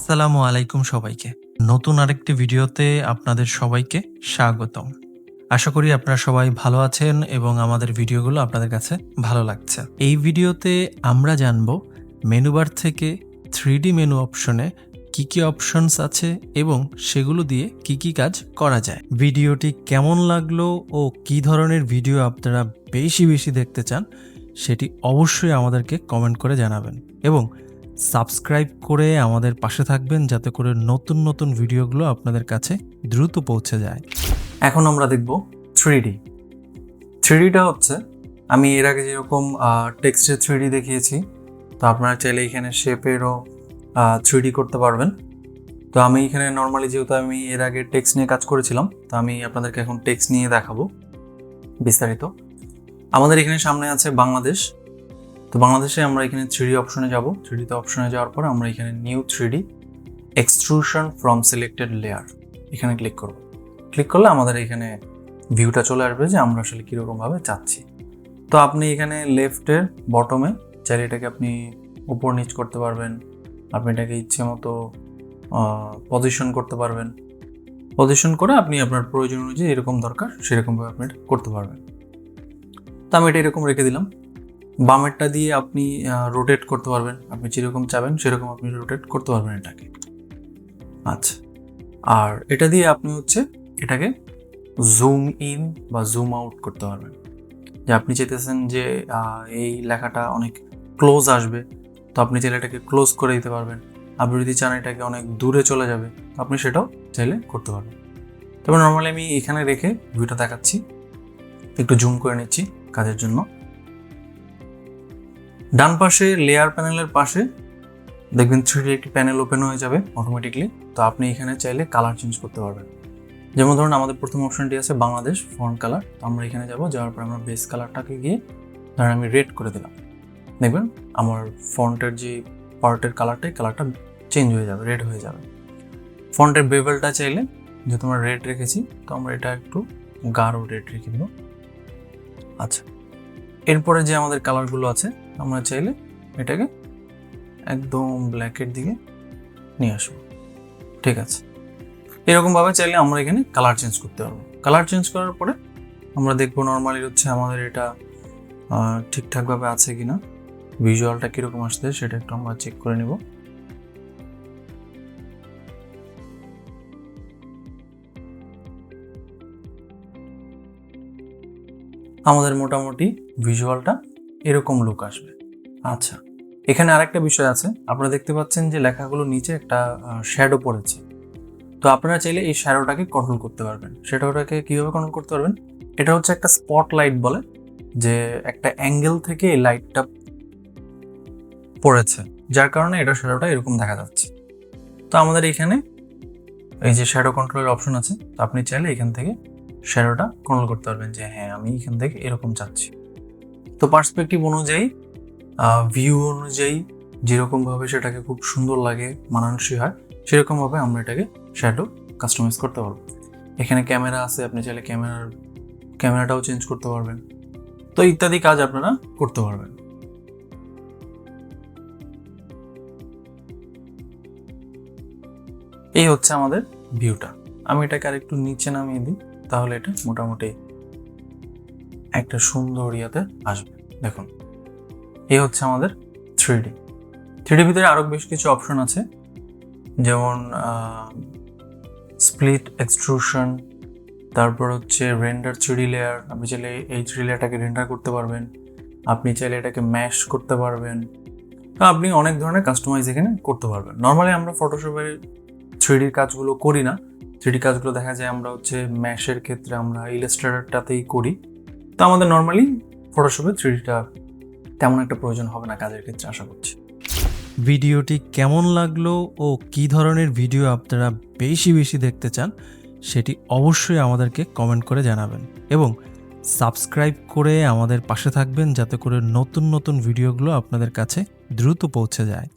আসসালামু আলাইকুম সবাইকে। নতুন আরেকটি ভিডিওতে আপনাদের সবাইকে স্বাগতম। আশা করি আপনারা সবাই ভালো আছেন এবং আমাদের ভিডিওগুলো আপনাদের কাছে ভালো লাগছে। এই ভিডিওতে আমরা জানব মেনু বার থেকে 3D মেনু অপশনে কি অপশনস আছে এবং সেগুলো দিয়ে কি কাজ করা যায়। ভিডিওটি কেমন লাগলো ও কি ধরনের ভিডিও আপনারা বেশি দেখতে চান সেটি অবশ্যই আমাদেরকে কমেন্ট করে জানাবেন এবং সাবস্ক্রাইব করে আমাদের পাশে থাকবেন যাতে করে নতুন ভিডিওগুলো আপনাদের কাছে দ্রুত পৌঁছে যায়। এখন আমরা দেখব 3D। 3Dটা হচ্ছে আমি এর আগে যেরকম টেক্সটের 3D দেখিয়েছি, তো আপনারা চাইলে এখানে শেপেরও 3D করতে পারবেন। তো আমি এখানে নর্মালি যেহেতু আমি এর আগে টেক্সট নিয়ে কাজ করেছিলাম, তো আমি আপনাদেরকে এখন টেক্সট নিয়ে দেখাবো বিস্তারিত। আমাদের এখানে সামনে আছে বাংলাদেশ। তো বাংলাদেশে আমরা এখানে 3D অপশনে যাব। 3D অপশনে যাওয়ার পর আমরা এখানে new 3D extrusion from selected layer এখানে ক্লিক করব। ক্লিক করলে আমাদের এখানে ভিউটা চলে আসবে যে আমরা আসলে কীরকমভাবে চাচ্ছি। তো আপনি এখানে লেফটের বটমে চাইলে এটাকে আপনি উপর নিচ করতে পারবেন, আপনি এটাকে ইচ্ছে মতো পজিশন করতে পারবেন। পজিশন করে আপনি আপনার প্রয়োজন অনুযায়ী এরকম দরকার সেরকমভাবে আপনি এটা করতে পারবেন। তো আমি এটা এরকম রেখে দিলাম। বামেরটা দিয়ে আপনি রোটেট করতে পারবেন, আপনি যেরকম চাবেন সেরকম আপনি রোটেট করতে পারবেন এটাকে। আচ্ছা, আর এটা দিয়ে আপনি এটাকে জুম ইন বা জুম আউট করতে পারবেন। যে আপনি চাইতেছেন যে এই লেখাটা অনেক ক্লোজ আসবে, তো আপনি চাইলে এটাকে ক্লোজ করে দিতে পারবেন। আপনি যদি চান এটাকে অনেক দূরে চলে যাবে, আপনি সেটাও চাইলে করতে পারবেন। তবে নর্মালি আমি এখানে রেখে ভিউটা দেখাচ্ছি, একটু জুম করে নিচ্ছি কাজের জন্য। ডান পাশে লেয়ার প্যানেলের পাশে দেখবেন 3D একটি প্যানেল ওপেন হয়ে যাবে অটোমেটিকলি। তো আপনি এখানে চাইলে কালার চেঞ্জ করতে পারবেন। যেমন ধরুন আমাদের প্রথম অপশনটি আছে বাংলাদেশ ফন্ট কালার। তো আমরা এখানে যাওয়ার পর আমরা বেস কালারটাকে গিয়ে ধরেন আমি রেড করে দিলাম, দেখবেন আমার ফন্টের যে পার্টের কালারটা চেঞ্জ হয়ে যাবে, রেড হয়ে যাবে। ফন্টের বেভেলটা চাইলে যেহেতু আমরা রেড রেখেছি, তো আমরা এটা একটু গাঢ় রেড রেখে দেব। আচ্ছা, এরপরে যে আমাদের কালারগুলো আছে আমরা চাইলে এটাকে একদম ব্ল্যাকের দিকে নিয়ে আসবো। ঠিক আছে, এরকমভাবে চাইলে আমরা এখানে কালার চেঞ্জ করতে পারবো। কালার চেঞ্জ করার পরে আমরা দেখবো নর্মালি আমাদের এটা ঠিকঠাকভাবে আছে কিনা, ভিজুয়ালটা কীরকম আসছে সেটা একটু আমরা চেক করে নেব। আমাদের মোটামুটি ভিজুয়ালটা এরকম লুক আসবে। আচ্ছা, এখানে আরেকটা বিষয় আছে, আপনারা দেখতে পাচ্ছেন যে লেখাগুলো নিচে একটা শ্যাডো পড়েছে। তো আপনারা চাইলে এই শ্যাডোটাকে কন্ট্রোল করতে পারবেন। শ্যাডোটাকে কীভাবে কন্ট্রোল করতে পারবেন? এটা হচ্ছে একটা স্পট লাইট বলে, যে একটা অ্যাঙ্গেল থেকে এই লাইটটা পড়েছে, যার কারণে এটা শ্যাডোটা এরকম দেখা যাচ্ছে। তো আমাদের এখানে এই যে শ্যাডো কন্ট্রোলের অপশন আছে, তো আপনি চাইলে এখান থেকে শ্যাডোটা কন্ট্রোল করতে পারবেন যে হ্যাঁ আমি এখান থেকে এরকম চাচ্ছি। তো পার্সপেক্টিভ অনুযায়ী ভিউ অনুযায়ী যেরকমভাবে সেটাকে খুব সুন্দর লাগে, মানানসই হয়, সেরকমভাবে আমরা এটাকে শ্যাডো কাস্টমাইজ করতে পারবো। এখানে ক্যামেরা আছে, আপনি চাইলে ক্যামেরাটাও চেঞ্জ করতে পারবেন। তো ইত্যাদি কাজ আপনারা করতে পারবেন। এই হচ্ছে আমাদের ভিউটা। আমি এটাকে আরেকটু নিচে নামিয়ে দিই, তাহলে এটা মোটামুটি একটা সুন্দর ইয়াতে আসবে। দেখুন, এই হচ্ছে আমাদের 3D ভিতরে আরও বেশ কিছু অপশন আছে, যেমন স্প্লিট এক্সট্রুশন, তারপর রেন্ডার 3D লেয়ার। আপনি চাইলে এই 3D লেয়ারটাকে রেন্ডার করতে পারবেন, আপনি চাইলে এটাকে ম্যাশ করতে পারবেন। তো আপনি অনেক ধরনের কাস্টমাইজ এখানে করতে পারবেন। নর্মালি আমরা ফটোশপের 3D কাজগুলো করি না। 3D কাজগুলো দেখা যায় আমরা ম্যাশের ক্ষেত্রে আমরা ইলাস্ট্রেটরটাতেই করি। তো আমাদের নর্মালি ফটোশপে 3Dটা তেমন একটা প্রয়োজন হবে না কাজের ক্ষেত্রে, আশা করছি। ভিডিওটি কেমন লাগলো ও কি ধরনের ভিডিও আপনারা বেশি দেখতে চান সেটি অবশ্যই আমাদেরকে কমেন্ট করে জানাবেন এবং সাবস্ক্রাইব করে আমাদের পাশে থাকবেন যাতে করে নতুন ভিডিওগুলো আপনাদের কাছে দ্রুত পৌঁছে যায়।